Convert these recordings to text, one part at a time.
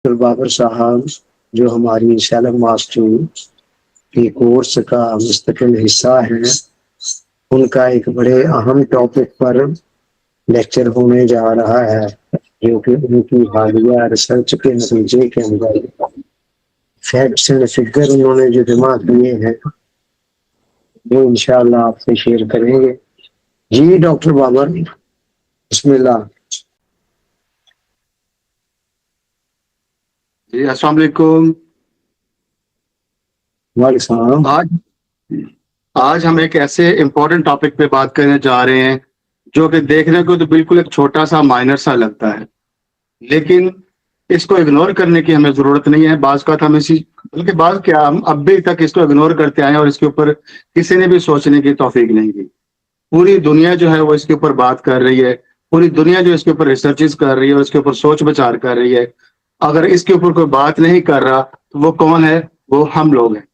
Doctor Babar साहब जो हमारी शैलक मास्टर के कोर्स का मुस्तकिल हिस्सा है, उनका एक बड़े अहम टॉपिक पर लेक्चर होने जा रहा है, जो कि उनकी हालिया रिसर्च के नतीजे के अंदर फैक्ट्स एंड फिगर उन्होंने जो जमा किए हैं वो इंशाअल्लाह आपसे शेयर करेंगे। जी डॉक्टर बाबर, बिस्मिल्लाह। जी अस्सलाम वालेकुम। वालेकुम। आज आज हम एक ऐसे इम्पोर्टेंट टॉपिक पे बात करने जा रहे हैं जो कि देखने को तो बिल्कुल एक छोटा सा माइनर सा लगता है, लेकिन इसको इग्नोर करने की हमें जरूरत नहीं है। बाज़ का हम इसी बल्कि बात क्या, हम अब भी तक इसको इग्नोर करते आए हैं और इसके ऊपर किसी ने भी सोचने की तौफीक नहीं दी। पूरी दुनिया जो है वो इसके ऊपर बात कर रही है, पूरी दुनिया जो इसके ऊपर रिसर्चेस कर रही है और इसके ऊपर सोच विचार कर रही है। अगर इसके ऊपर कोई बात नहीं कर रहा तो वो कौन है? वो हम लोग हैं।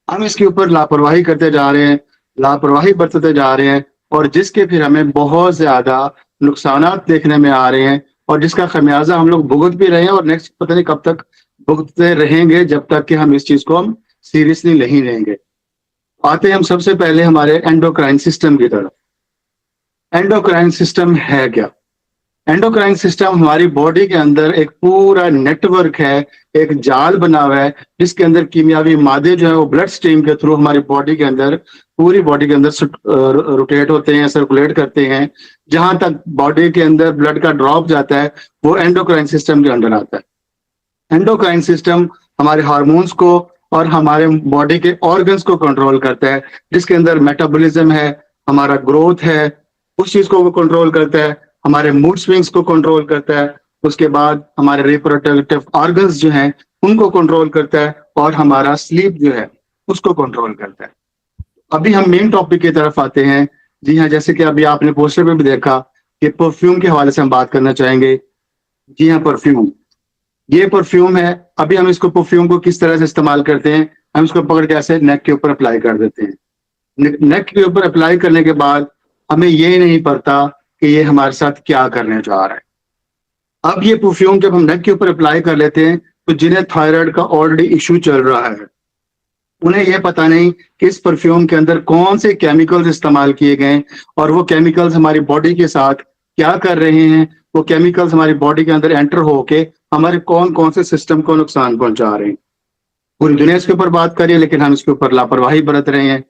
हम इसके ऊपर लापरवाही करते जा रहे हैं, लापरवाही बरतते जा रहे हैं, और जिसके फिर हमें बहुत ज्यादा नुकसानात देखने में आ रहे हैं और जिसका खमियाजा हम लोग भुगत भी रहे हैं और नेक्स्ट पता नहीं कब तक भुगतते रहेंगे, जब तक कि हम इस चीज को हम सीरियसली नहीं लेंगे। आते हैं हम सबसे पहले हमारे एंडोक्राइन सिस्टम की तरफ। एंडोक्राइन सिस्टम है क्या? एंडोक्राइन सिस्टम हमारी बॉडी के अंदर एक पूरा नेटवर्क है, एक जाल बना हुआ है, जिसके अंदर कीमियावी मादे जो है वो ब्लड स्ट्रीम के थ्रू हमारी बॉडी के अंदर, पूरी बॉडी के अंदर रोटेट होते हैं, सर्कुलेट करते हैं। जहां तक बॉडी के अंदर ब्लड का ड्रॉप जाता है वो एंडोक्राइन सिस्टम के अंडर आता है। एंडोक्राइन सिस्टम हमारे हार्मोन्स को और हमारे बॉडी के ऑर्गन्स को कंट्रोल करता है, जिसके अंदर मेटाबॉलिज्म है, हमारा ग्रोथ है, उस चीज को वो कंट्रोल करता है, हमारे मूड स्विंग्स को कंट्रोल करता है, उसके बाद हमारे रिप्रोडक्टिव ऑर्गन्स जो हैं उनको कंट्रोल करता है, और हमारा स्लीप जो है उसको कंट्रोल करता है। अभी हम मेन टॉपिक की तरफ आते हैं। जी हाँ, जैसे कि अभी आपने पोस्टर में भी देखा कि परफ्यूम के हवाले से हम बात करना चाहेंगे। जी हाँ, परफ्यूम, ये परफ्यूम है। अभी हम इसको परफ्यूम को किस तरह से इस्तेमाल करते हैं, हम इसको पकड़ के ऐसे नेक के ऊपर अप्लाई कर देते हैं। नेक के ऊपर अप्लाई करने के बाद हमें ये नहीं पता कि ये हमारे साथ क्या करने जा रहा है। अब ये परफ्यूम जब हम नेक के ऊपर अप्लाई कर लेते हैं तो जिन्हें थायराइड का ऑलरेडी इश्यू चल रहा है, उन्हें यह पता नहीं कि इस परफ्यूम के अंदर कौन से केमिकल्स इस्तेमाल किए गए और वो केमिकल्स हमारी बॉडी के साथ क्या कर रहे हैं। वो केमिकल्स हमारी बॉडी के अंदर एंटर होके हमारे कौन कौन से सिस्टम को नुकसान पहुंचा रहे हैं। पूरी दुनिया इसके ऊपर बात कर रही है, लेकिन हम इसके ऊपर लापरवाही बरत रहे हैं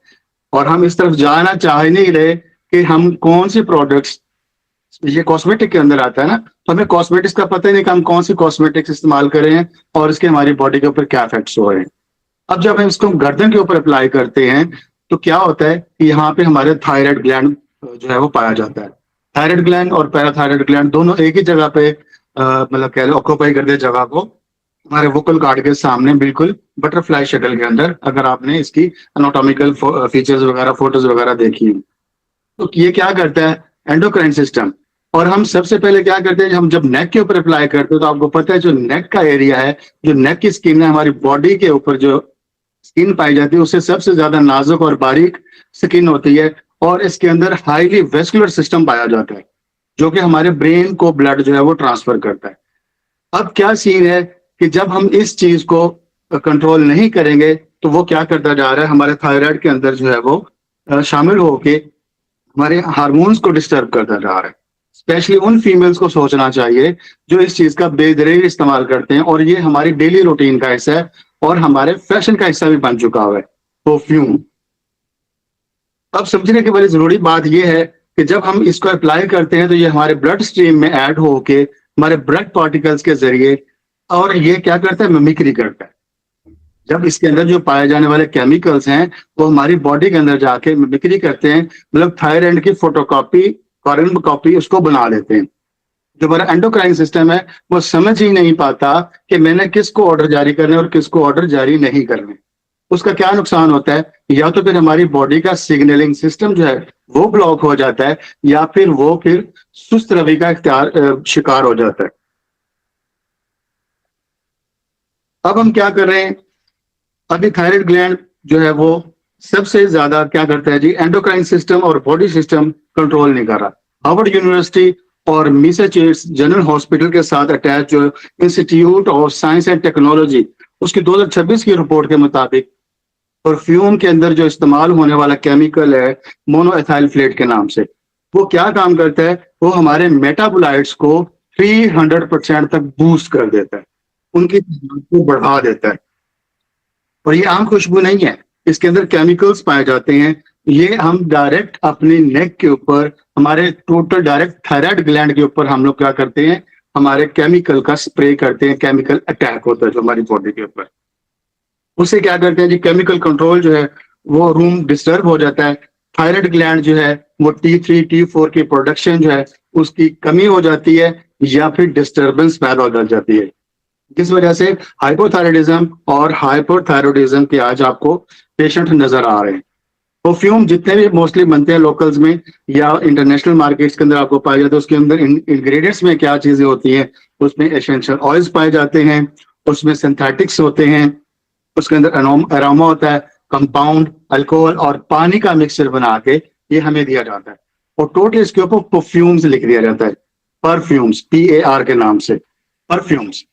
और हम इस तरफ जाना चाह नहीं रहे कि हम कौन से प्रोडक्ट्स, ये कॉस्मेटिक के अंदर आता है ना, तो हमें कॉस्मेटिक्स का पता ही नहीं कि हम कौन सी कॉस्मेटिक्स इस्तेमाल कर रहे हैं और इसके हमारी बॉडी के ऊपर क्या इफेक्ट्स हो रहे हैं। अब जब हम इसको गर्दन के ऊपर अप्लाई करते हैं तो क्या होता है कि यहाँ पे हमारे थायराइड ग्लैंड जो है वो पाया जाता है। थायराइड ग्लैंड और पैराथायराइड ग्लैंड दोनों एक ही जगह पे मतलब कह लो ऑक्यूपाई करते जगह को, हमारे वोकल कार्ड के सामने बिल्कुल बटरफ्लाई शक्ल के अंदर, अगर आपने इसकी एनाटॉमिकल फीचर्स वगैरह, फोटोज वगैरह देखी है। तो ये क्या करता है एंडोक्राइन सिस्टम। और हम सबसे पहले क्या करते हैं, हम जब नेक के ऊपर अप्लाई करते हैं तो आपको पता है जो नेक का एरिया है, जो नेक की स्किन है, हमारी बॉडी के ऊपर जो स्किन पाई जाती है उससे सबसे ज्यादा नाजुक और बारीक स्किन होती है, और इसके अंदर हाईली वेस्कुलर सिस्टम पाया जाता है जो कि हमारे ब्रेन को ब्लड जो है वो ट्रांसफर करता है। अब क्या सीन है कि जब हम इस चीज को कंट्रोल नहीं करेंगे तो वो क्या करता जा रहा है, हमारे थायराइड के अंदर जो है वो शामिल होके हमारे हार्मोन्स को डिस्टर्ब करता जा रहा है। स्पेशली उन फीमेल्स को सोचना चाहिए जो इस चीज का बेदरेग इस्तेमाल करते हैं, और ये हमारी डेली रूटीन का हिस्सा है और हमारे फैशन का हिस्सा भी बन चुका हुआ है परफ्यूम। अब समझने की बड़ी जरूरी बात यह है कि जब हम इसको अप्लाई करते हैं तो ये हमारे ब्लड स्ट्रीम में ऐड होके हमारे ब्लड पार्टिकल्स के जरिए, और ये क्या करता है, मिमिक्री करता है। जब इसके अंदर जो पाए जाने वाले केमिकल्स हैं वो हमारी बॉडी के अंदर जाके मिमिक्री करते हैं, मतलब थायराइड की फोटोकॉपी, कार्बन कॉपी उसको बना लेते हैं। जो हमारा एंडोक्राइन सिस्टम है वो समझ ही नहीं पाता कि मैंने किसको ऑर्डर जारी करने और किसको ऑर्डर जारी नहीं करने। उसका क्या नुकसान होता है, या तो फिर हमारी बॉडी का सिग्नलिंग सिस्टम जो है वो ब्लॉक हो जाता है, या फिर वो फिर सुस्त रवि का शिकार हो जाता है। अब हम क्या कर रहे हैं, अभी थायराइड ग्लैंड जो है वो सबसे ज्यादा क्या करता है जी, एंडोक्राइन सिस्टम और बॉडी सिस्टम कंट्रोल नहीं कर रहा। हार्वर्ड यूनिवर्सिटी और मैसाचुसेट्स जनरल हॉस्पिटल के साथ अटैच जो institute of science and technology, उसकी 2026 की रिपोर्ट के मुताबिक परफ्यूम के अंदर जो इस्तेमाल होने वाला केमिकल है मोनोएथाइल फ्लेट के नाम से, वो क्या काम करता है, वो हमारे मेटाबोलाइट्स को 300% तक बूस्ट कर देता है, उनकी तादाद को बढ़ा देता है। और ये आम खुशबू नहीं है, इसके अंदर केमिकल्स पाए जाते हैं। ये हम डायरेक्ट अपने नेक के ऊपर, हमारे टोटल डायरेक्ट थायराइड ग्लैंड के ऊपर हम लोग क्या करते हैं, हमारे केमिकल का स्प्रे करते हैं। केमिकल अटैक होता है जो हमारी बॉडी के ऊपर, उससे क्या करते हैं जी, केमिकल कंट्रोल जो है वो रूम डिस्टर्ब हो जाता है। थायराइड ग्लैंड जो है वो T3 T4 की प्रोडक्शन जो है उसकी कमी हो जाती है या फिर डिस्टर्बेंस पैदा हो जाती है, जिस वजह से हाइपोथायराइडिज्म और हाइपोथायराइडिज्म के आज आपको पेशेंट नजर आ रहे हैं। परफ्यूम जितने भी मोस्टली बनते हैं लोकल्स में या इंटरनेशनल मार्केट्स के अंदर आपको पाए जाते हैं, उसके अंदर इंग्रेडिएंट्स में क्या चीजें होती हैं, उसमें एसेंशियल ऑयल्स पाए जाते हैं, उसमें सिंथेटिक्स होते हैं, उसके अंदर अरोमा होता है, कंपाउंड, अल्कोहल और पानी का मिक्सचर बना के ये हमें दिया जाता है और टोटल इसके ऊपर परफ्यूम्स लिख दिया जाता है। परफ्यूम्स PAR के नाम से परफ्यूम्स।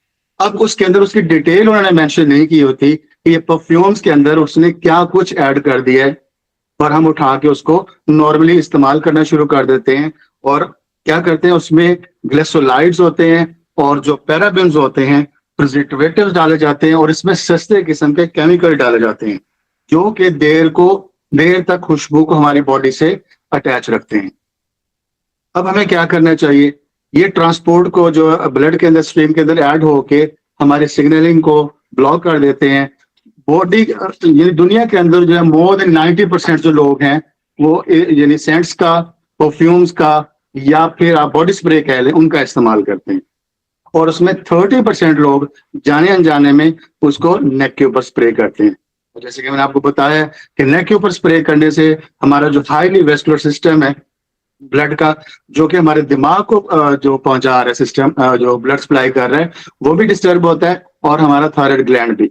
अब उसके अंदर उसकी डिटेल उन्होंने मेंशन नहीं की होती कि ये परफ्यूम्स के अंदर उसने क्या कुछ ऐड कर दिया है, और हम उठा के उसको नॉर्मली इस्तेमाल करना शुरू कर देते हैं। और क्या करते हैं, उसमें ग्लिसोलाइड्स होते हैं और जो पैराबेन्स होते हैं, प्रिजर्वेटिव्स डाले जाते हैं और इसमें सस्ते किस्म के केमिकल डाले जाते हैं जो कि देर तक खुशबू को हमारी बॉडी से अटैच रखते हैं। अब हमें क्या करना चाहिए, ये ट्रांसपोर्ट को जो ब्लड के अंदर स्ट्रीम के अंदर ऐड होके हमारे सिग्नलिंग को ब्लॉक कर देते हैं। बॉडी ये दुनिया के अंदर जो है मोर देन 90% जो लोग हैं वो यानी सेंट्स का, परफ्यूम्स का या फिर आप बॉडी स्प्रे कह लें, उनका इस्तेमाल करते हैं और उसमें 30% लोग जाने अनजाने में उसको नेक के ऊपर स्प्रे करते हैं। और जैसे कि मैंने आपको बताया कि नेक के ऊपर स्प्रे करने से हमारा जो हाईली वेस्कुलर सिस्टम है ब्लड का, जो कि हमारे दिमाग को जो पहुंचा रहा है सिस्टम, जो ब्लड सप्लाई कर रहा है, वो भी डिस्टर्ब होता है और हमारा थायराइड ग्लैंड भी।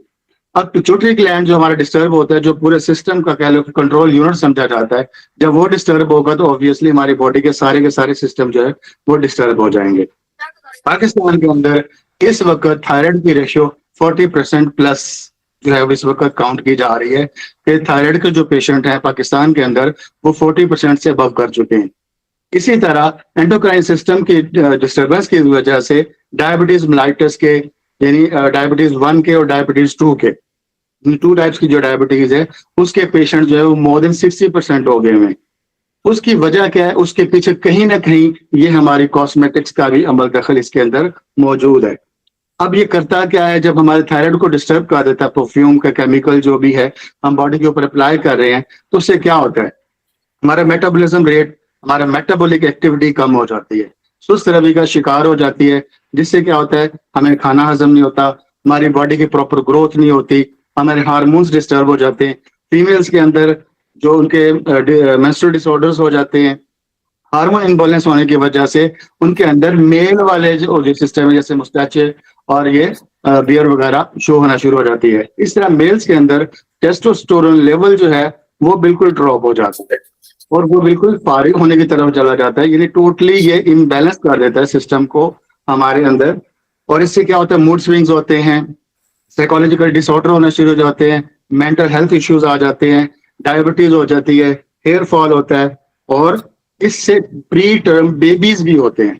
अब पिट्यूटरी ग्लैंड जो हमारा डिस्टर्ब होता है, जो पूरे सिस्टम का कह लो कंट्रोल यूनिट समझा जाता है, जब वो डिस्टर्ब होगा तो ऑब्वियसली हमारी बॉडी के सारे सिस्टम जो है वो डिस्टर्ब हो जाएंगे। पाकिस्तान के अंदर इस वक्त थायराइड की रेशियो 40% प्लस जो है इस वक्त काउंट की जा रही है कि थायराइड के जो पेशेंट हैं पाकिस्तान के अंदर वो 40% से अबव कर चुके हैं। इसी तरह एंडोक्राइन सिस्टम की डिस्टर्बेंस की वजह से डायबिटीज मेलाइटस के, यानी डायबिटीज 1 के और डायबिटीज 2 के, 2 टाइप्स की जो डायबिटीज है उसके पेशेंट जो है वो मोर देन 60% हो गए हैं। उसकी वजह क्या है, उसके पीछे कहीं ना कहीं ये हमारी कॉस्मेटिक्स का भी अमल दखल इसके अंदर मौजूद है। अब ये करता क्या है, जब हमारे थायराइड को डिस्टर्ब कर देता है परफ्यूम का केमिकल जो भी है हम बॉडी के ऊपर अप्लाई कर रहे हैं, तो उससे क्या होता है, हमारा मेटाबॉलिज्म रेट, हमारा मेटाबॉलिक एक्टिविटी कम हो जाती है, सुस्त रवि का शिकार हो जाती है, जिससे क्या होता है, हमें खाना हजम नहीं होता, हमारी बॉडी की प्रॉपर ग्रोथ नहीं होती, हमारे हार्मोन्स डिस्टर्ब हो जाते हैं। फीमेल्स के अंदर जो उनके मेंस्ट्रुअल डिसऑर्डर्स हो जाते हैं, हार्मोन इम्बैलेंस होने की वजह से उनके अंदर मेल वाले जो सिस्टम है, जैसे मुस्टैचे और ये बियर वगैरह शो होना शुरू हो जाती है। इस तरह मेल्स के अंदर टेस्टोस्टेरोन लेवल जो है वो बिल्कुल ड्रॉप हो जाता है और वो बिल्कुल फारिग होने की तरफ चला जाता है, यानी टोटली ये इम्बैलेंस कर देता है सिस्टम को हमारे अंदर। और इससे क्या होता है, मूड स्विंग्स होते हैं, साइकोलॉजिकल डिसऑर्डर होना शुरू हो जाते हैं, मेंटल हेल्थ इश्यूज आ जाते हैं, डायबिटीज हो जाती है, हेयर फॉल होता है और इससे प्री टर्म बेबीज भी होते हैं।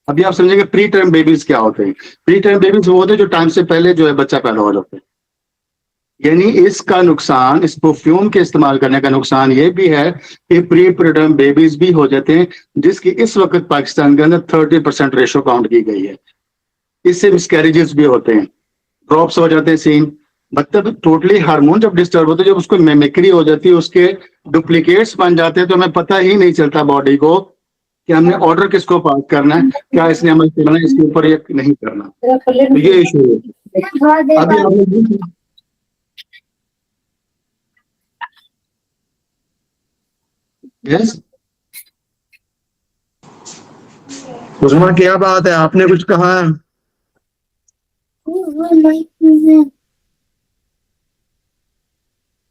अभी आप समझेंगे प्री टर्म बेबीज क्या होते हैं। प्री टर्म बेबीज वो होते हैं जो टाइम से पहले जो है बच्चा पैदा हो जाते हैं। यानी इसका नुकसान, इस परफ्यूम के इस्तेमाल करने का नुकसान ये भी है कि प्री टर्म बेबीज भी हो जाते हैं, जिसकी इस वक्त पाकिस्तान के अंदर 30% रेशो काउंट की गई है। इससे मिसकैरेजेस भी होते हैं, ड्रॉप्स हो जाते हैं सीन, मतलब टोटली हार्मोन जब डिस्टर्ब होते हैं, जब उसको मिमिक्री हो जाती है, उसके डुप्लीकेट्स बन जाते हैं, तो हमें पता ही नहीं चलता बॉडी को कि हमने ऑर्डर किसको पास करना है, क्या इसने अमल करना है, इसके ऊपर ये नहीं करना। तो ये इशू है। अभी यस उस्मा क्या बात है, आपने कुछ कहा?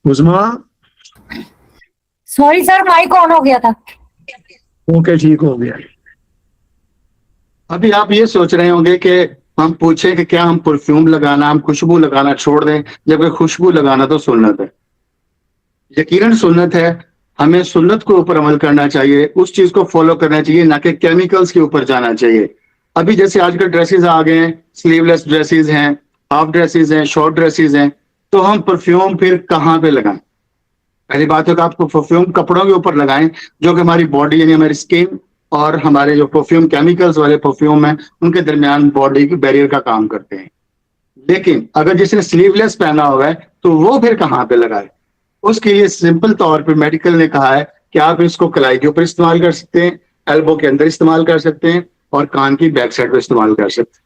उस्मा सॉरी सर, माइक ऑन हो गया था। ओके, ठीक हो गया। अभी आप ये सोच रहे होंगे कि हम पूछें कि क्या हम परफ्यूम लगाना, हम खुशबू लगाना छोड़ दें, जबकि खुशबू लगाना तो सुन्नत है। यकीनन सुन्नत है। हमें सुन्नत के ऊपर अमल करना चाहिए, उस चीज को फॉलो करना चाहिए, ना कि केमिकल्स के ऊपर जाना चाहिए। अभी जैसे आजकल ड्रेसेस आ गए हैं, स्लीवलेस ड्रेसेस हैं, हाफ ड्रेसेस हैं, शॉर्ट ड्रेसेस हैं, तो हम परफ्यूम फिर कहाँ पे लगाएं? पहली बात है कि आपको परफ्यूम कपड़ों के ऊपर लगाएं, जो कि हमारी बॉडी यानी हमारी स्किन और हमारे जो परफ्यूम केमिकल्स वाले परफ्यूम हैं उनके दरमियान बॉडी की बैरियर का काम करते हैं। लेकिन अगर जिसने स्लीवलेस पहना हुआ है तो वो फिर कहाँ पे लगाए? उसके लिए सिंपल तौर पे मेडिकल ने कहा है कि आप इसको कलाई के ऊपर इस्तेमाल कर सकते हैं, एल्बो के अंदर इस्तेमाल कर सकते हैं और कान की बैक साइड पे इस्तेमाल कर सकते हैं,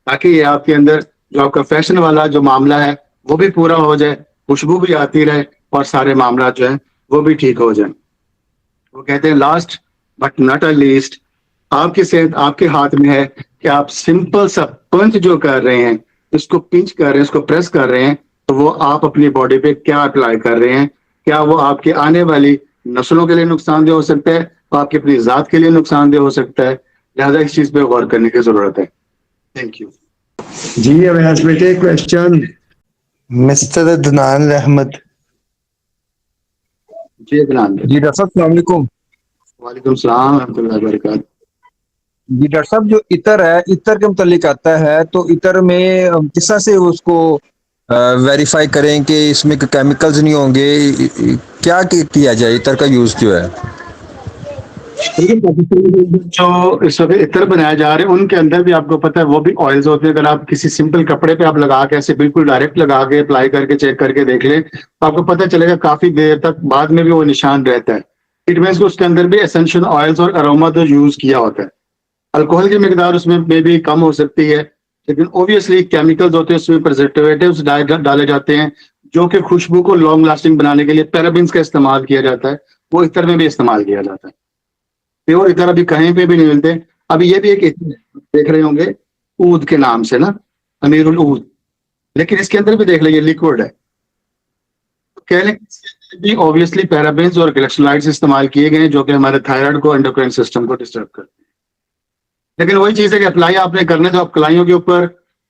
ताकि ये आपके अंदर जो आपका फैशन वाला जो मामला है वो भी पूरा हो जाए, खुशबू भी आती रहे और सारे मामला जो है वो भी ठीक हो जाए। वो कहते हैं last but not a least, आपकी सेहत आपके हाथ में है कि आप सिंपल सा पंच जो कर रहे हैं, इसको पिंच कर रहे हैं, इसको प्रेस कर रहे हैं, तो वो आप अपनी बॉडी पे क्या अप्लाई कर रहे हैं, क्या वो आपके आने वाली नस्लों के लिए नुकसानदेह हो सकता है, आपकी अपनी जात के लिए नुकसानदेह हो सकता है। लिहाजा इस चीज पे गौर करने की जरूरत है। Thank you. जी अवैस बेटे क्वेश्चन। मिस्टर अदनान अहमद। जी अदनान भाई। जी डॉक्टर साहब अस्सलाम वालेकुम। वालेकुम सलाम रहमतुल्लाहि व बरकातहू। जी डॉक्टर साहब, जो इतर है, इतर के मुतालिक आता है, तो इतर में किस तरह से उसको वेरीफाई करें कि इसमें केमिकल्स नहीं होंगे? क्या किया जाए इतर का यूज जो है? लेकिन पाकिस्तान के अंदर जो इस वक्त इत्र बनाए जा रहे हैं उनके अंदर भी आपको पता है वो भी ऑयल्स होते हैं। अगर आप किसी सिंपल कपड़े पे आप लगा के ऐसे बिल्कुल डायरेक्ट लगा के अप्लाई करके चेक करके देख लें तो आपको पता चलेगा काफी देर तक बाद में भी वो निशान रहता है। इट मीन्स उसके अंदर भी एसेंशियल ऑयल्स और अरोमा तो यूज किया होता है। अल्कोहल की मिकदार उसमें मे भी कम हो सकती है, लेकिन ऑब्वियसली केमिकल्स होते हैं, उसमें प्रिजर्वेटिव्स डाले जाते हैं जो कि खुशबू को लॉन्ग लास्टिंग बनाने के लिए पैराबिन्स का इस्तेमाल किया जाता है, वो इत्र में भी इस्तेमाल किया जाता है। प्योर इत्र अभी कहीं पे भी नहीं मिलते। अभी ये भी एक इत्र देख रहे होंगे ऊद के नाम से ना, अमीरुल ऊद, लेकिन इसके अंदर भी देख लीजिए लिक्विड है। तो कह लें भी ऑब्वियसली पैराबेन्स और ग्लिसरॉल्स इस्तेमाल किए गए जो कि हमारे थायराइड को एंडोक्राइन सिस्टम को डिस्टर्ब करते हैं। लेकिन वही चीज है कि अप्लाई आपने करने तो आप कलाइयों के ऊपर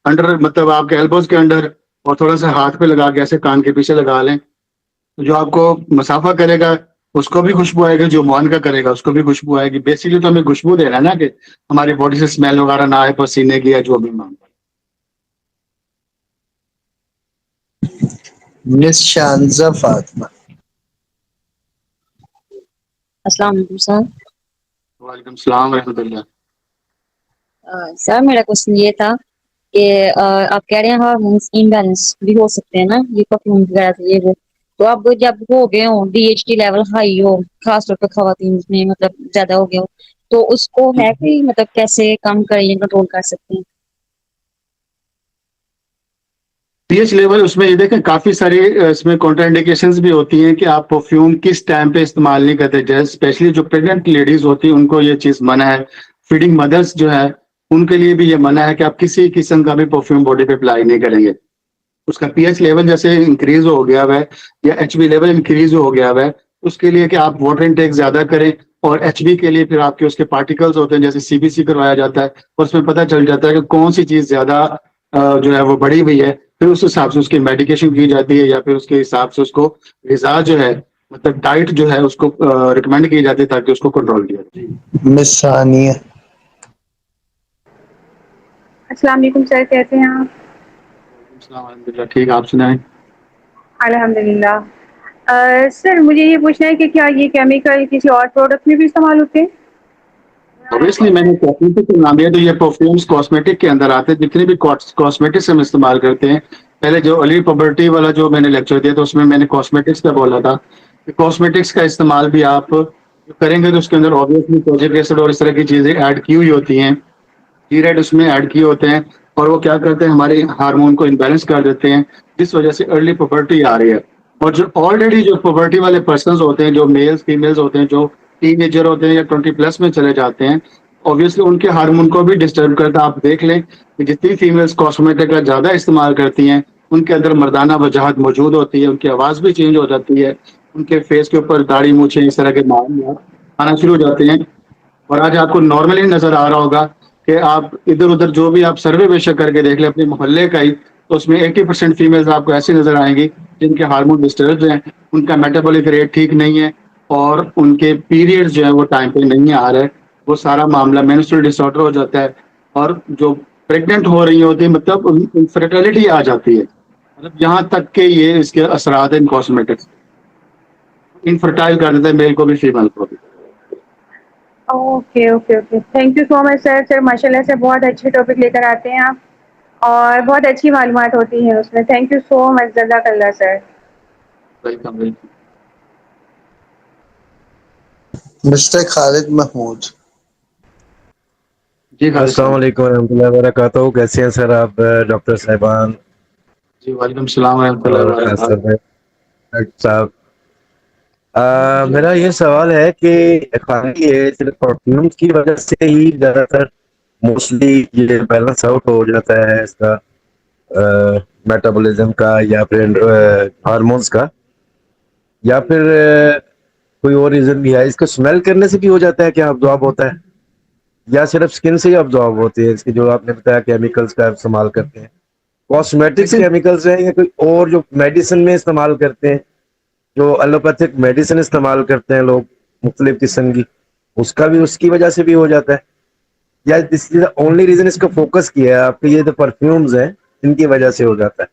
अंडर मतलब आपके एल्बोज के अंडर और थोड़ा सा हाथ पे लगा के ऐसे कान के पीछे लगा लें, तो जो आपको मुसाफा करेगा उसको भी खुशबू आएगी, जो मौन का करेगा उसको भी खुशबू आएगी। बेसिकली तो हमें खुशबू देना है ना कि हमारी बॉडी से स्मेल वगैरह ना आए पसीने की या जो भी मामला। मिस शानजा फातिमा। अस्सलाम वालेकुम सर। वालेकुम सलाम रहमतुल्लाह। सर मेरा क्वेश्चन ये था कि आप कह रहे हैं हार्मोन्स इम्बैलेंस भी हो सकते हैं ना, ये परफ्यूम वगैरह से ये वो, तो अब जब हो गए हो डीएचटी लेवल हाई हो, खासतौर पर खवातीन में मतलब ज्यादा हो गया हो, तो उसको है कि मतलब कैसे कम करें, कंट्रोल कर सकते हैं? पीएच लेवल उसमें ये देखें काफी सारी इसमें कॉन्ट्राइंडिकेशंस भी होती हैं कि आप परफ्यूम किस टाइम पे इस्तेमाल नहीं करते। जैसे स्पेशली जो प्रेग्नेंट लेडीज होती हैं उनको ये चीज मना है। फीडिंग मदर्स जो है उनके लिए भी ये मना है कि आप किसी किस्म का भी परफ्यूम बॉडी पे अप्लाई नहीं करेंगे। उसका पीएच लेवल जैसे इंक्रीज हो गया है या एचबी लेवल इंक्रीज हो गया है, उसके लिए कि आप वाटर इनटेक ज्यादा करें, और एचबी के लिए फिर आपके उसके पार्टिकल्स होते हैं, जैसे सीबीसी करवाया जाता है और उसमें पता चल जाता है कि कौन सी चीज ज्यादा जो है वो बढ़ी हुई है, फिर उस हिसाब से उसकी मेडिकेशन की जाती है या फिर उसके हिसाब से उसको ग़िज़ा जो है मतलब डाइट जो है उसको रिकमेंड की जाती है ताकि उसको कंट्रोल किया जाए। मिस सानिया। अस्सलाम वालेकुम सर, कैसे हैं आप? अल्हम्दुलिल्लाह ठीक, आप सुनाएं। अल्हम्दुलिल्लाह। सर मुझे ये पूछना है कि क्या ये केमिकल किसी और प्रोडक्ट में भी इस्तेमाल होते हैं? ऑब्वियसली मैंने कॉस्मेटिक का नाम लिया तो ये परफ्यूम्स कॉस्मेटिक के अंदर आते हैं। जितने भी कॉस्मेटिक्स हम इस्तेमाल करते हैं, पहले जो अर्ली पुबर्टी वाला जो मैंने लेक्चर दिया तो उसमें मैंने कॉस्मेटिक्स का बोला था कि कॉस्मेटिक्स का इस्तेमाल भी आप करेंगे तो उसके अंदर ऑब्वियसली कोजिक एसिड और इस तरह की चीजें ऐड की हुई होती हैं, टीरेड उसमें ऐड किए होते हैं, और वो क्या करते हैं हमारे हार्मोन को इम्बेलेंस कर देते हैं, जिस वजह से अर्ली पुबर्टी आ रही है। और जो ऑलरेडी जो पुबर्टी वाले पर्सन होते हैं, जो मेल्स फीमेल्स होते हैं, जो टीनेजर होते हैं या 20+ में चले जाते हैं, ऑब्वियसली उनके हार्मोन को भी डिस्टर्ब करता है। आप देख लें कि जितनी फीमेल्स कॉस्मेटिक का ज़्यादा इस्तेमाल करती हैं उनके अंदर मर्दाना वजाहत मौजूद होती है, उनकी आवाज़ भी चेंज हो जाती है, उनके फेस के ऊपर दाढ़ी मूछें इस तरह के मामले आना शुरू हो जाते हैं। और आज आपको नॉर्मली नज़र आ रहा होगा कि आप इधर उधर जो भी आप सर्वे बेशक करके देख लें अपने मोहल्ले का ही, तो उसमें 80% फीमेल्स आपको ऐसी नजर आएंगी जिनके हार्मोन डिस्टर्ब हैं, उनका मेटाबॉलिक रेट ठीक नहीं है और उनके पीरियड्स जो है वो टाइम पे नहीं आ रहे। वो सारा मामला मेंस्ट्रुअल डिसऑर्डर हो जाता है और जो प्रेग्नेंट हो रही होती है मतलब इनफर्टिलिटी आ जाती है, मतलब यहाँ तक के ये इसके असरात हैं कॉस्मेटिक्स, इनफर्टाइल कर देते हैं मेल को भी फीमेल को भी। Okay okay okay, thank you so much sir. Sir माशाल्लाह से बहुत अच्छे टॉपिक लेकर आते हैं आप और बहुत अच्छी मालूमात होती है उसमें। थैंक यू सो मच, जज़ाकल्लाह sir. Welcome welcome. Mister Khalid Mahmood. जी खालिद अस्सलाम साहब। वालेकुम रहमतुल्लाहि व बरकातहू। कैसे हैं सर आप, डॉक्टर साहिबान जी वालेकुम सलाम रहमतुल्लाहि व और बरकातहू। डॉक्टर साहब? मेरा ये सवाल है कि खाली ये सिर्फ परफ्यूम्स की वजह से ही ज़्यादातर मोस्टली ये बैलेंस आउट हो जाता है इसका, मेटाबॉलिज्म का या फिर हार्मोन्स का, या फिर कोई और रीज़न भी है? इसको स्मेल करने से भी हो जाता है क्या, अब्जॉर्ब होता है, या सिर्फ स्किन से ही अब्जॉर्ब होती है? इसकी जो आपने बताया केमिकल्स का इस्तेमाल करते हैं, कॉस्मेटिक्स लेकिन केमिकल्स हैं या कोई और जो मेडिसिन में इस्तेमाल करते हैं, जो एलोपैथिक मेडिसिन इस्तेमाल करते हैं लोग मुख्तलिफ किस्म की, उसका भी उसकी वजह से भी हो जाता है, या this is the only reason इसको फोकस किया है आपके ये जो परफ्यूम्स हैं इनकी वजह से हो जाता है?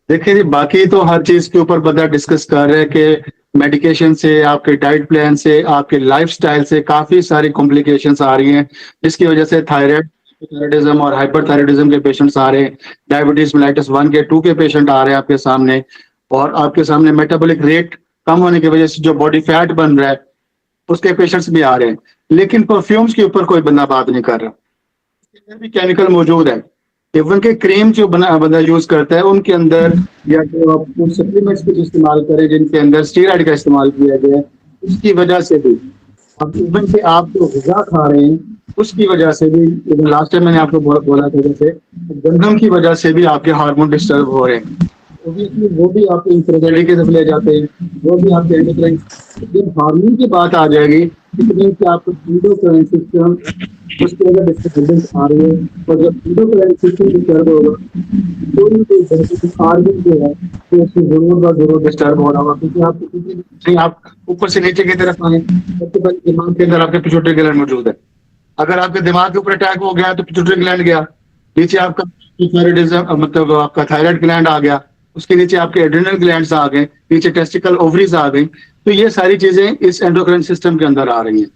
देखिए जी, बाकी तो हर चीज के ऊपर बंदा डिस्कस कर रहे हैं कि मेडिकेशन से, आपके डाइट प्लान से, आपके लाइफस्टाइल से काफी सारी कॉम्प्लिकेशंस आ रही हैं, जिसकी वजह से थायराइडिज्म और हाइपरथायराइडिज्म के पेशेंट्स आ रहे हैं, डायबिटीज मेलाइटिस 1 के 2 के पेशेंट आ रहे हैं आपके सामने, और आपके सामने मेटाबॉलिक रेट कम होने की वजह से जो बॉडी फैट बन रहा है उसके पेशेंट्स भी आ रहे हैं। लेकिन परफ्यूम्स के ऊपर कोई बंदा बात नहीं कर रहा, इसके अंदर भी केमिकल मौजूद है। इवन के क्रीम जो बंदा यूज करता है उनके अंदर, या जो आप सप्लीमेंट्स कुछ इस्तेमाल करें जिनके अंदर स्टीरॉइड का इस्तेमाल किया गया है, उसकी वजह से भी, अब इवन के आप जो ग़िज़ा खा रहे हैं उसकी वजह से भी, लास्ट टाइम मैंने आपको बोला था जैसे गंदम की वजह से भी आपके हार्मोन डिस्टर्ब हो रहे हैं, Obviously, वो भी आपके इंफर्टिलिटी की तरफ ले जाते हैं, वो भी आपके एंडोक्राइन। जब हार्मोन की बात आ जाएगी इसमें कि आपको एंडोक्राइन सिस्टम उसके अंदर डिस्टर्बेंस आ रही है, और जब एंडोक्राइन सिस्टम डिस्टर्ब होगा कोई भी बेनिफिशियल हार्मोन जो है तो उसकी जरूर डिस्टर्ब हो रहा होगा, क्योंकि आप नहीं, आप ऊपर से नीचे की तरफ आए सबसे पहले दिमाग के अंदर आपके पिट्यूटरी ग्लैंड मौजूद है। अगर आपके दिमाग के ऊपर अटैक हो गया तो पिट्यूटरी ग्लैंड गया, नीचे आपका थायराइडिज्म मतलब आपका थायराइड ग्लैंड आ गया, उसके नीचे आपके एड्रिनल ग्लैंड्स आ गए, नीचे टेस्टिकल ओवरीज आ गई, तो ये सारी चीजें इस एंडोक्राइन सिस्टम के अंदर आ रही हैं।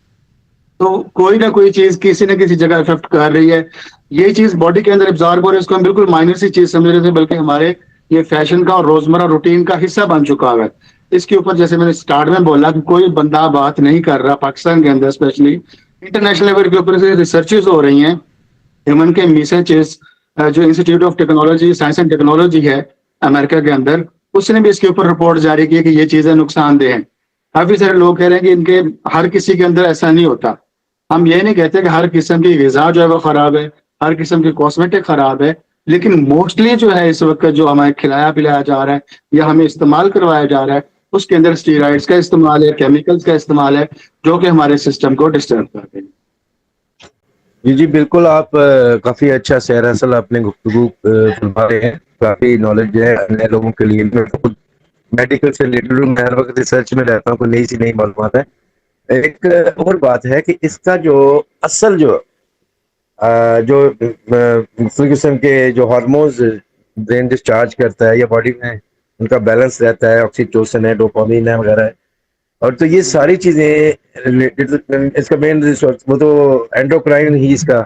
तो कोई ना कोई चीज किसी न किसी जगह इफेक्ट कर रही है, ये चीज बॉडी के अंदर एब्जॉर्ब हो रही है, इसको हम बिल्कुल माइनर सी चीज समझ रहे थे, बल्कि हमारे ये फैशन का और रोजमर्रा रूटीन का हिस्सा बन चुका है। इसके ऊपर जैसे मैंने स्टार्ट में बोला कि कोई बंदा बात नहीं कर रहा पाकिस्तान के अंदर, स्पेशली इंटरनेशनल लेवल के ऊपर से रिसर्चेस हो रही हैं। ह्यूमन के मैसेजेस जो institute of technology science and technology है अमेरिका के अंदर, उसने भी इसके ऊपर रिपोर्ट जारी की है कि ये चीजें नुकसानदेह हैं। काफी सारे लोग कह रहे हैं कि इनके हर किसी के अंदर ऐसा नहीं होता। हम ये नहीं कहते कि हर किस्म की ग़िज़ा जो है वो खराब है, हर किस्म की कॉस्मेटिक खराब है, लेकिन मोस्टली जो है इस वक्त जो हमें खिलाया पिलाया जा रहा है या हमें इस्तेमाल करवाया जा रहा है उसके अंदर स्टीरॉइड्स का इस्तेमाल है, केमिकल्स का इस्तेमाल है, जो कि हमारे सिस्टम को डिस्टर्ब कर रहे हैं। जी बिल्कुल, आप काफी अच्छा सैर असल अपने गुफ्तगू फरमा रहे हैं, काफी नॉलेज है नए लोगों के लिए। मैं खुद मेडिकल से रिलेटेड हूँ, मैं हर वक्त रिसर्च में रहता हूँ, कोई नई सी नई मालूमात है। एक और बात है कि इसका जो असल जो मुख्तलिफ किस्म के जो हार्मोन्स ब्रेन डिस्चार्ज करता है या बॉडी में उनका बैलेंस रहता है, ऑक्सीटोसिन है, डोपामिन है वगैरह है, और तो ये सारी चीजें इसका मेन वो तो एंडोक्राइन ही इसका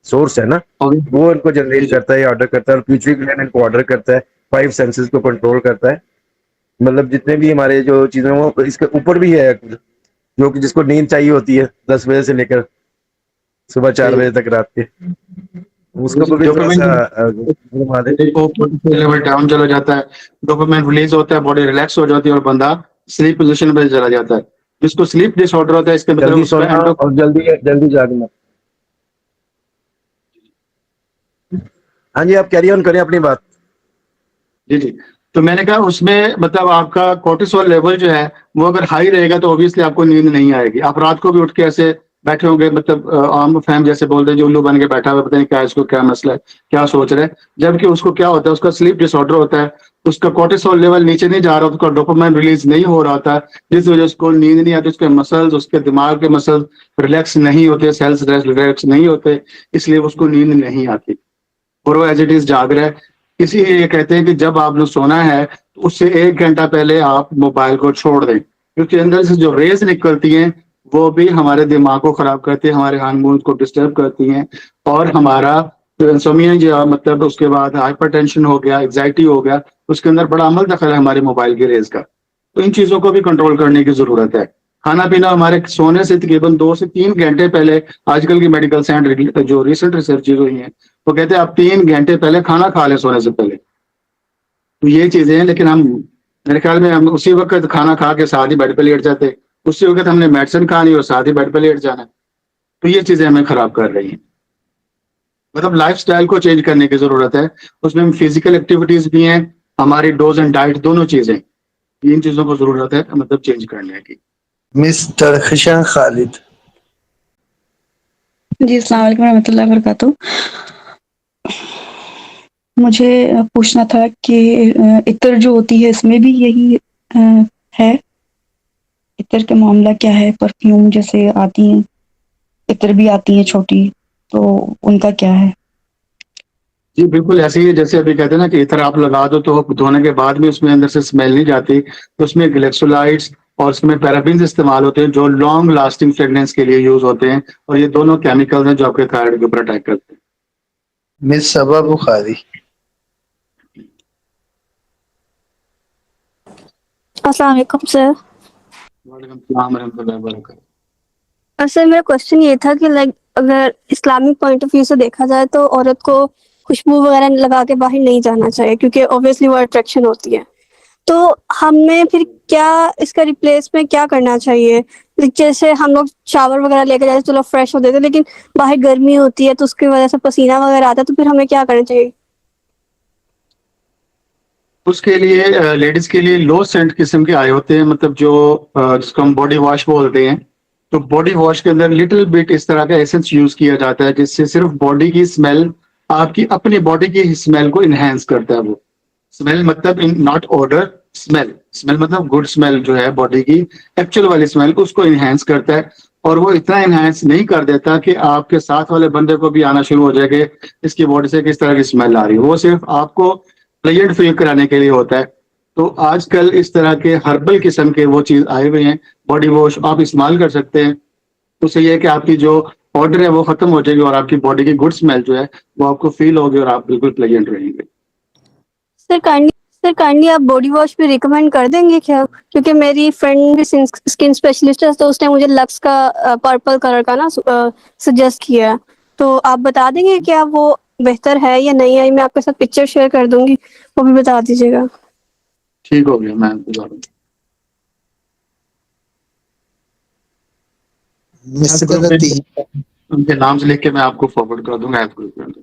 सोर्स है ना, वो इनको जनरेट करता है, ऑर्डर करता है, और पिट्यूटरी ग्लैंड इनको ऑर्डर करता है, 5 सेंसेस को कंट्रोल करता है। मतलब जितने भी हमारे जो चीजें वो इसके ऊपर भी है, जो कि जिसको नींद चाहिए होती है 10 बजे से लेकर सुबह 4 बजे तक रात के, उसको भी थोड़ा सा लेवल डाउन चला जाता है, डोपामाइन रिलीज होता है, बॉडी रिलैक्स हो जाती है और बंदा स्लीप पोजीशन पे चला जाता है। जिसको स्लीप डिसऑर्डर होता है इसके जल्दी सोना और जल्दी जागना। हाँ जी, आप कैरी ऑन करें अपनी बात। जी, तो मैंने कहा उसमें मतलब आपका कोर्टिसोल लेवल जो है वो अगर हाई रहेगा तो ऑब्वियसली आपको नींद नहीं आएगी, आप रात को भी उठ के ऐसे बैठे होंगे, मतलब आम फैम जैसे बोलते हैं, जो उल्लू बन के बैठा हुआ है, पता नहीं क्या इसको क्या मसला है, क्या सोच रहा है, जबकि उसको क्या होता है, उसका स्लीप डिसऑर्डर होता है, उसका कोर्टिसोल लेवल नीचे नहीं जा रहा, उसका डोपामाइन रिलीज नहीं हो रहा होता, जिस वजह से उसको नींद नहीं आती, उसके मसल्स, उसके दिमाग के मसल्स रिलैक्स नहीं होते, सेल्स रिलैक्स नहीं होते, इसलिए उसको नींद नहीं आती और वो एज इट इज जाग रहा है। इसीलिए ये कहते हैं कि जब आपने सोना है तो उससे 1 घंटा पहले आप मोबाइल को छोड़ दें, क्योंकि अंदर से जो रेज निकलती हैं वो भी हमारे दिमाग को खराब करती है, हमारे हार्मोन को डिस्टर्ब करती हैं और हमारा इंसोम्निया जो मतलब उसके बाद हाइपरटेंशन हो गया, एग्जाइटी हो गया, उसके अंदर बड़ा अमल दखल है हमारे मोबाइल की रेज का। तो इन चीजों को भी कंट्रोल करने की जरूरत है। खाना पीना हमारे सोने से तकरीबन 2 से 3 घंटे पहले, आजकल की मेडिकल साइंस जो रिसेंट रिसर्चेज हुई हैं वो कहते हैं आप 3 घंटे पहले खाना खा लें सोने से पहले। तो ये चीजें हैं, लेकिन हम मेरे ख्याल में हम उसी वक्त खाना खा के साथ ही बेड पे लेट जाते, उसी वक्त हमने मेडिसिन खानी और साथ ही बेड पे लेट जाना। तो ये चीजें हमें खराब कर रही हैं। मतलब लाइफस्टाइल को चेंज करने की जरूरत है, उसमें फिजिकल एक्टिविटीज भी हैं, हमारी डोज एंड डाइट दोनों चीजें, इन चीजों को जरूरत है मतलब चेंज करने की। मिस दरखशां खालिद। जी अस्सलाम वालेकुम रहमतुल्लाहि व बरकातुहू। मुझे पूछना था कि इत्र जो होती है इसमें भी यही है, इत्र का मामला क्या है? परफ्यूम जैसे आती हैं, इत्र भी आती हैं छोटी, तो उनका क्या है? जी बिल्कुल ऐसे ही है, जैसे अभी कहते हैं ना कि इत्र आप लगा दो तो धोने के बाद भी उसमें अंदर से स्मेल नहीं जाती, तो उसमें ग्लेक्सोलाइड्स और उसमें पैराबीन्स इस्तेमाल होते हैं जो लॉन्ग लास्टिंग फ्रेग्रेंस के लिए यूज होते हैं, और ये दोनों केमिकल्स हैं जो आपके थायराइड के ऊपर अटैक करते हैं। मिस सबा बुखारी। अस्सलाम वालेकुम सर। वालेकुम सलाम रहमतुल्लाहि व बरकातहू। सर मेरा क्वेश्चन ये था कि लाइक अगर इस्लामिक पॉइंट ऑफ व्यू से देखा जाए तो औरत को खुशबू वगैरह लगा के बाहर नहीं जाना चाहिए क्योंकि ऑब्वियसली वो अट्रैक्शन होती है। तो हमें फिर क्या इसका रिप्लेस में क्या करना चाहिए? Like, जैसे हम लोग शावर वगैरह लेके जाते चलो फ्रेश हो देते, लेकिन बाहर गर्मी होती है तो उसकी वजह से पसीना वगैरह आता है, तो फिर हमें क्या करना चाहिए? उसके लिए लेडीज के लिए लो सेंट किस्म के आए होते हैं, मतलब जो जिसको हम बॉडी वॉश बोलते हैं। तो बॉडी वॉश के अंदर लिटिल बिट इस तरह का एसेंस यूज किया जाता है जिससे सिर्फ बॉडी की स्मेल, आपकी अपनी बॉडी की स्मेल को इनहेंस करता है। वो स्मेल मतलब in not order, smell, smell मतलब गुड स्मेल जो है बॉडी की एक्चुअल वाली स्मेल को उसको इनहेंस करता है। और वो इतना इनहेंस नहीं कर देता कि आपके साथ वाले बंदे को भी आना शुरू हो जाए कि इसकी बॉडी से किस तरह की स्मेल आ रही है। वो सिर्फ आपको प्लेजेंट फील कराने के लिए होता है। तो आजकल इस तरह के हर्बल किस्म के वो चीज आए हुए हैं, बॉडी वॉश आप इस्तेमाल कर सकते हैं। उससे ये है कि आपकी जो ऑर्डर है वो खत्म हो जाएगी और आपकी बॉडी की गुड स्मेल जो है वो आपको फील होगी और आप बिल्कुल प्लेजेंट रहेंगे। सर काइंडली आप बॉडी वॉश भी रिकमेंड कर देंगे क्या? क्योंकि मेरी फ्रेंड भी स्किन स्पेशलिस्ट है तो उसने मुझे लक्स का पर्पल कलर का ना सजेस्ट किया है, तो आप बता देंगे क्या वो बेहतर है या नहीं है? मैं आपके साथ पिक्चर शेयर कर दूंगी, वो भी बता दीजिएगा। ठीक हो गया, मैं बता दूंगा। मिस उनके नाम से लिख के मैं आपको फॉरवर्ड कर दूंगा ऐप ग्रुप के अंदर।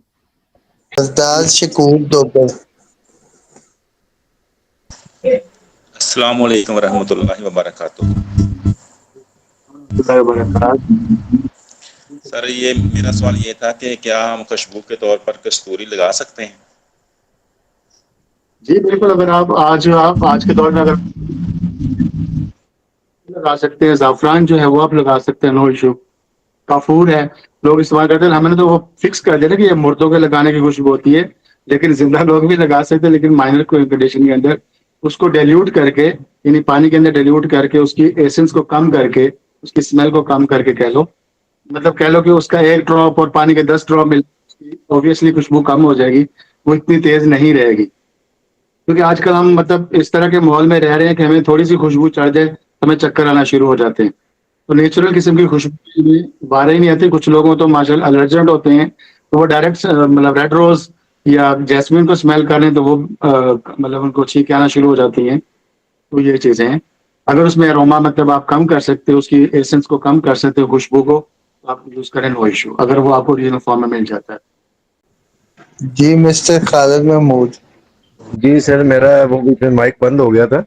सरदार शकूर दोबर। अस्सलाम वालेकुम रहमतुल्लाहि व बरकातुहू। सर ये मेरा सवाल ये था कि क्या हम खुशबू के तौर पर कस्तूरी लगा सकते हैं? जी बिल्कुल, अगर आप आज के दौर में अगर लगा सकते हैं, ज़ाफ़रान जो है वो आप लगा सकते हैं, नो इशू। काफूर है, लोग इस्तेमाल करते हैं, हमने तो वो फिक्स कर दिया ना कि ये मुर्दों के लगाने की खुशबू होती है, लेकिन जिंदा लोग भी लगा सकते हैं, लेकिन माइनर कंडीशन के अंदर उसको डाइल्यूट करके, यानी पानी के अंदर डाइल्यूट करके उसकी एसेंस को कम करके, उसकी स्मेल को कम करके कह लो, मतलब कह लो कि उसका 1 ड्रॉप और पानी के 10 ड्रॉप मिल, ऑब्वियसली खुशबू कम हो जाएगी, वो इतनी तेज नहीं रहेगी। क्योंकि आजकल हम मतलब इस तरह के माहौल में रह रहे हैं कि हमें थोड़ी सी खुशबू चढ़ जाए हमें चक्कर आना शुरू हो जाते हैं। तो नेचुरल किस्म की खुशबू में बारह ही नहीं आती। कुछ लोगों तो माशाल्लाह एलर्जेंट होते हैं, तो वो डायरेक्ट मतलब रेड रोज या जैस्मिन को स्मेल करें तो वो मतलब उनको छींकें आना शुरू हो जाती हैं। तो ये चीजें हैं, अगर उसमें अरोमा मतलब आप कम कर सकते हो, उसकी एसेंस को कम कर सकते हो, खुशबू को, तो आप यूज करें, नो इशू, अगर वो आपको ओरिजिनल फॉर्म में मिल जाता है। जी मिस्टर खालिद महमूद। जी सर, मेरा वो बीच में माइक बंद हो गया था।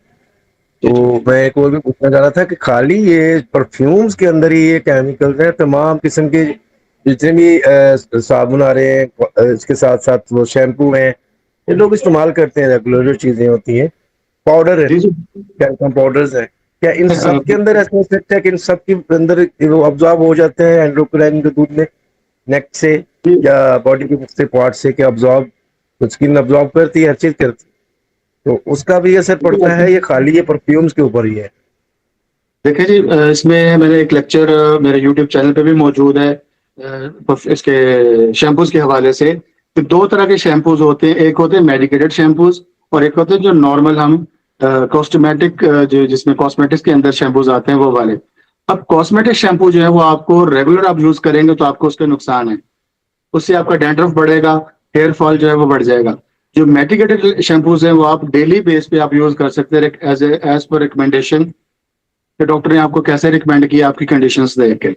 तो मैं एक और भी पूछना चाह रहा था कि खाली ये परफ्यूम्स के अंदर ही ये केमिकल्स हैं, तमाम किस्म के जितने भी साबुन आ रहे हैं, इसके साथ साथ वो शैम्पू हैं, ये लोग इस्तेमाल करते हैं, रेगुलर जो चीजें होती हैं, पाउडर है, जी जी कैल्शियम पाउडर्स है, क्या इन सब के अ, अंदर ऐसा हो सकता है कि इन सब के अंदर वो ऑब्जॉर्ब हो जाते हैं एंडोक्राइन के दूध में, नेक से या बॉडी के मुख्तलिफ पार्ट से, क्या ऑब्जॉर्ब, तो स्किन ऑब्जॉर्ब करती है, हर चीज करती है, तो उसका भी असर पड़ता है, ये खाली ये परफ्यूम्स के ऊपर ही है? देखिए जी, इसमें मैंने एक लेक्चर मेरे यूट्यूब चैनल पे भी मौजूद है इसके शैम्पूज के हवाले से। तो दो तरह के शैम्पूज होते हैं, एक होते हैं मेडिकेटेड शैम्पूज और एक होते हैं जो नॉर्मल हम कॉस्मेटिक जो जिसमें कॉस्मेटिक्स के अंदर शैम्पूज आते हैं वो वाले। अब कॉस्मेटिक शैम्पू जो है वो आपको रेगुलर आप यूज करेंगे तो आपको उसके नुकसान है, उससे आपका डैंड्रफ बढ़ेगा, हेयर फॉल जो है वो बढ़ जाएगा। जो मेडिकेटेड शैम्पूज हैं वो आप डेली बेस पे आप यूज कर सकते हैं एज पर रिकमेंडेशन कि डॉक्टर ने आपको कैसे रिकमेंड किया आपकी कंडीशंस देख के।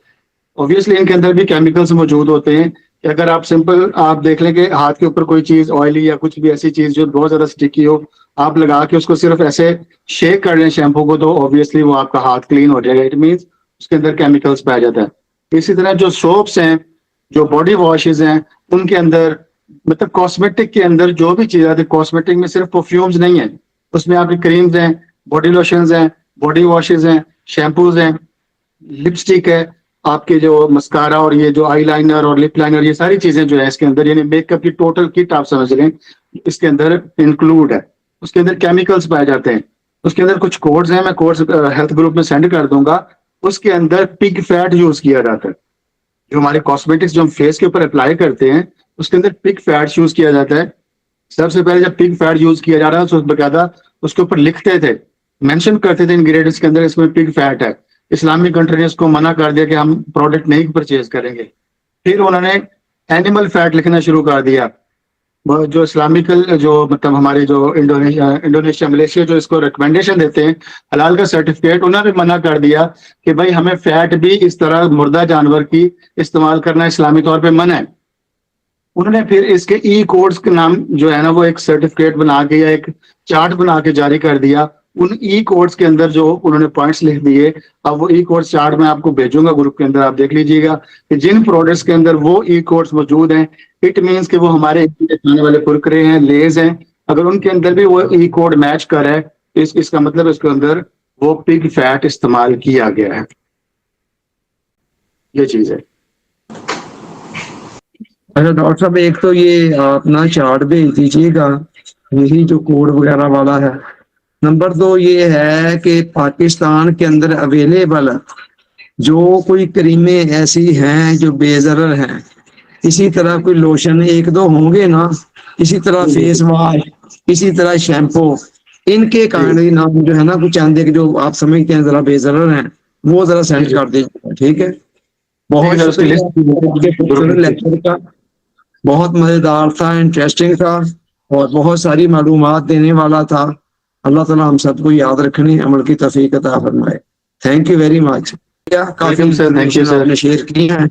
ऑब्वियसली इनके अंदर भी केमिकल्स मौजूद होते हैं कि अगर आप सिंपल आप देख लें कि हाथ के ऊपर कोई चीज ऑयली या कुछ भी ऐसी चीज जो बहुत ज्यादा स्टिकी हो, आप लगा के उसको सिर्फ ऐसे शेक कर लें शैम्पू को, तो ऑब्वियसली वो आपका हाथ क्लीन हो जाएगा, इट मीन्स उसके अंदर केमिकल्स पाया जाता है। इसी तरह जो सोप्स हैं, जो बॉडी वॉशेज हैं, उनके अंदर मतलब कॉस्मेटिक के अंदर जो भी चीज आती है, कॉस्मेटिक में सिर्फ परफ्यूम्स नहीं है, उसमें आपकी क्रीम्स हैं, बॉडी लोशंस हैं, बॉडी वॉशेज हैं, शैम्पूज हैं, लिपस्टिक है, आपके जो मस्कारा और ये जो आई लाइनर और लिप लाइनर, ये सारी चीजें जो है इसके अंदर, यानी मेकअप की टोटल किट आप समझ लें इसके अंदर इंक्लूड है। उसके अंदर केमिकल्स पाए जाते हैं, उसके अंदर कुछ कोड्स हैं, मैं कोड्स हेल्थ ग्रुप में सेंड कर दूंगा। उसके अंदर पिग फैट यूज किया जाता है, जो हमारे कॉस्मेटिक्स जो हम फेस के ऊपर अप्लाई करते हैं उसके अंदर पिग फैट यूज किया जाता है। सबसे पहले जब पिग फैट यूज किया जा रहा है तो बकायदा उसके ऊपर लिखते थे, मेंशन करते थे इंग्रेडिएंट्स के अंदर इसमें पिग फैट है। इस्लामिक कंट्री ने उसको मना कर दिया कि हम प्रोडक्ट नहीं परचेज करेंगे। फिर उन्होंने एनिमल फैट लिखना शुरू कर दिया। वो जो इस्लामिकल जो मतलब हमारे जो इंडोनेशिया मलेशिया जो इसको रिकमेंडेशन देते हैं हलाल का सर्टिफिकेट, उन्होंने भी मना कर दिया कि भाई हमें फैट भी इस तरह मुर्दा जानवर की इस्तेमाल करना इस्लामी तौर पे मना है। उन्होंने फिर इसके ई कोड्स के नाम जो है ना वो एक सर्टिफिकेट बना के या एक चार्ट बना के जारी कर दिया। उन ई कोड्स के अंदर जो उन्होंने पॉइंट्स लिख दिए, अब वो ई कोड्स चार्ट मैं आपको भेजूंगा ग्रुप के अंदर, आप देख लीजिएगा कि जिन प्रोडक्ट्स के अंदर वो ई कोड्स मौजूद हैं, इट मीन्स कि वो हमारे खाने वाले कुरकुरे हैं, लेज हैं, अगर उनके अंदर भी वो ई कोड मैच कर है, इसका मतलब इसके अंदर वो पिग फैट इस्तेमाल किया गया है। ये चीज है। अच्छा डॉक्टर साहब, एक तो ये आप ना चार्ट भेज दीजिएगा, यही जो कोड वगैरह वाला है। नंबर 2 ये है कि पाकिस्तान के अंदर अवेलेबल जो कोई क्रीमें ऐसी हैं जो बेज़रर हैं, इसी तरह कोई लोशन 1-2 होंगे ना, इसी तरह फेस वॉश, इसी तरह शैम्पू, इनके कारण ही नाम जो है ना कुछ आंदे के जो आप समझते हैं जरा बेज़रर हैं, वो जरा सेंड कर दीजिएगा, ठीक है? बहुत शुक्रिया लेक्चर का, बहुत मजेदार था, इंटरेस्टिंग था और बहुत सारी मालूमात देने वाला था। अल्लाह ताला हम सबको याद रखने अमल की तौफीक अता फरमाए। Thank you very much. काफी आपने शेयर की है।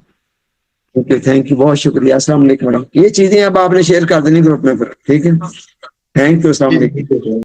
ओके, थैंक यू, बहुत शुक्रिया। अस्सलाम वालेकुम। ये चीजें अब आपने शेयर कर देनी ग्रुप में, ठीक है? थैंक यू, अस्सलाम वालेकुम।